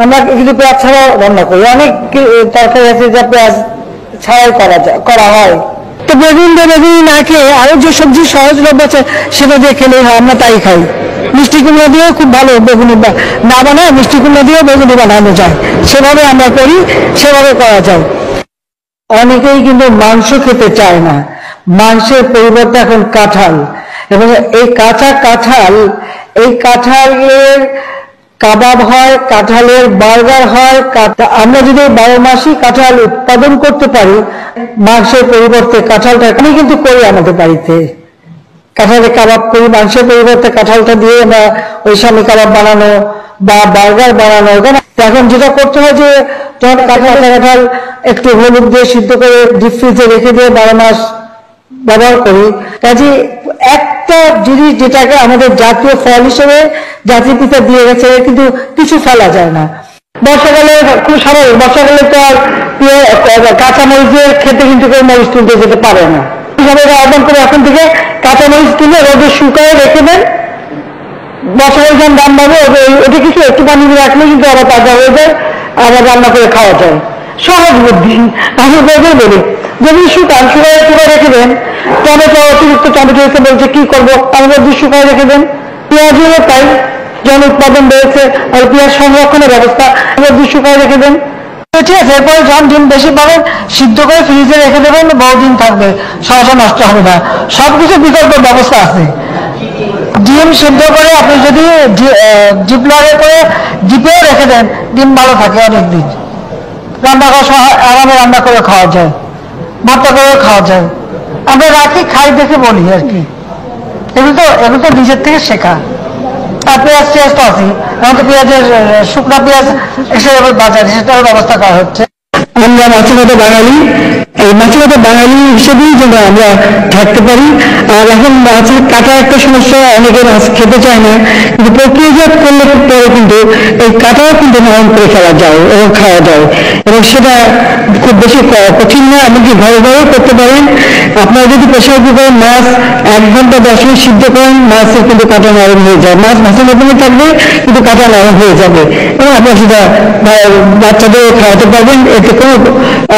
আমরা কিন্তু পেঁয়াজ ছাড়াও রান্না করি, অনেক তরকারি আছে যা পেঁয়াজ ছাড়াই করা হয়। তো বেগুন না খেয়ে আরো যে সবজি সহজলভ্য আছে সেটা দিয়ে খেলে হয়, আমরা তাই খাই। মিষ্টি কুমড়া দিয়েও খুব ভালো বেগুনি না বানায়, মিষ্টি কুমড়া দিয়েও বেগুনি বানানো যায়, সেভাবে আমরা করি, সেভাবে করা যায়। অনেকেই কিন্তু মাংস খেতে চায় না, মাংসের পরিবর্তে এখন কাঁঠাল, এবং এই এই কাঁঠালের কাবাব হয়, কাঁঠালের বার্গার হয়। আমরা যদি 12 মাসই কাঁঠাল উৎপাদন করতে পারি, মাংসের পরিবর্তে কাঁঠালটা আমি কিন্তু করি আমাদের বাড়িতে, কাঁঠালের কাবাব করি, মাংসের পরিবর্তে কাঁঠালটা দিয়ে আমরা ওই স্বামী কাবাব বানানো বা বার্গার বানানো। এখন যেটা করতে হয় যে যখন কাঁঠাল একটু হলুদ দিয়ে সিদ্ধ করে ডিপ ফ্রিজে রেখে দিয়ে 12 মাস ব্যবহার করি। কাজে একটা জিনিস যেটাকে আমাদের জাতীয় ফল হিসেবে জাতির পিতা দিয়ে গেছে, কিন্তু কিছু ফেলা যায় না। বর্ষাকালে খুব স্বাভাবিক, বর্ষাকালে তো আর কাঁচামরিচের খেতে কিন্তু কেউ মরিচ তুলতে যেতে পারে না। আহ্বান করে এখন থেকে কাঁচামরিচ তুলে রোদে শুকায় রেখে দেন, বর্ষাকালে যখন দাম পাবে ওটা কিছু একটু পানি রাখলে কিন্তু আবার তাজা হয়ে যায়, আবার রান্না করে খাওয়া যায়। সহজ বুদ্ধি আমি বলি, যদি শুকায় রেখে দেন। টমেটো অতিরিক্ত টমেটো এসে বলছে কি করবো, আমাদের শুকায় রেখে দেন। পেঁয়াজ হলো তাই, যখন উৎপাদন বেড়েছে আর পেঁয়াজ সংরক্ষণের ব্যবস্থা, আমাদের শুকায় রেখে দেন, ঠিক আছে। এরপরে যখন ডিম বেশি পাবেন সিদ্ধ করে ফ্রিজে রেখে দেবেন, বহুদিন থাকবে, সহসা নষ্ট হবে না। সবকিছু বিকল্প ব্যবস্থা আছে। ডিম সিদ্ধ করে আপনি যদি ডিপলরে করে ডিপেও রেখে দেন, ডিম ভালো থাকে অনেকদিন। রান্না করার সময় আরামে রান্না করে খাওয়া যায়, ভর্তা করে খাওয়া যায়। আমরা রাখি খাই দেখে বলি আর কি, এগুলো তো নিজের থেকে শেখা। আর পেঁয়াজ তো আছে, এখন তো পেঁয়াজের শুকনা পেঁয়াজ এসে যাবে বাজারে, সেটার ব্যবস্থা করা হচ্ছে। আমরা মাছের বাঙালি, এই মাছের বাঙালি হিসেবেই যেন আমরা থাকতে পারি। আর এখন মাছের কাটা একটা সমস্যা, অনেকে মাছ খেতে চায় না, কিন্তু প্রক্রিয়াজাত করলে পরে কিন্তু এই কাটাও কিন্তু নরম করে ফেলা যায় এবং খাওয়া যায়, এবং সেটা খুব বেশি কঠিন না, এমনকি ঘরে ঘরেও করতে পারেন। আপনারা যদি প্রেসার কুকারে মাছ 1 ঘন্টা 10 মিনিট সিদ্ধ করেন, মাছের কিন্তু কাটা নরম হয়ে যায়, মাছের মধ্যে থাকবে কিন্তু কাটা নরম হয়ে যাবে, এবং আপনারা সেটা বাচ্চাদের খাওয়াতে পারবেন, এতে কোনো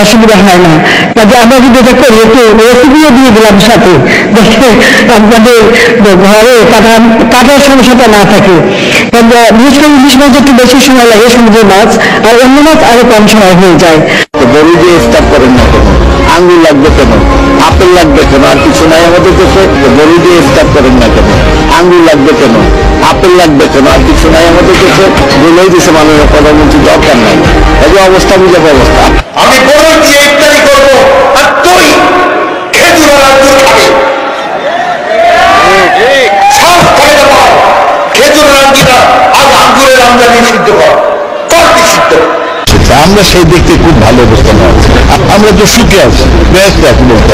অসুবিধা হয় না। কাজে আমরা যদি এটা করি, একটু রেসিপিও দিয়ে দিলাম সাথে, দেখে আপনাদের ঘরে কাটার সমস্যাটা না থাকে। বিশেষ করে ইলিশ মাছ একটু বেশি সময় লাগে, সমুদ্রের মাছ, আর অন্য মাছ আরো কম সময় হয়ে যায়। বড়ি দিয়ে স্টার্ট করেন না কেন, আঙ্গুর লাগবে কেন, আপেল লাগবে কেন, আর কিছু নাই আমাদের দেশে। বড়ি দিয়ে স্টার্ট করেন না কেন, আঙ্গুর লাগবে কেন, আপেল লাগবে কেন, আর কিছু নাই আমাদের দেশে। বলেই দিছে মাননীয় প্রধানমন্ত্রী, দরকার নাই। এই অবস্থা বুঝাবো অবস্থা। আমি বড়ই দিয়ে ইফতারি করবো, আর তুই খেজুর আর আঙ্গুর খাবি। সব করে দেবো, খেজুর আর আঙ্গুরের আমদানি সিদ্ধ কর নিষিদ্ধ। আমরা সেই দেখতে খুব ভালো অবস্থানে আছি, আমরা তো সুখে আছি, ব্যস্ত এখন বলতে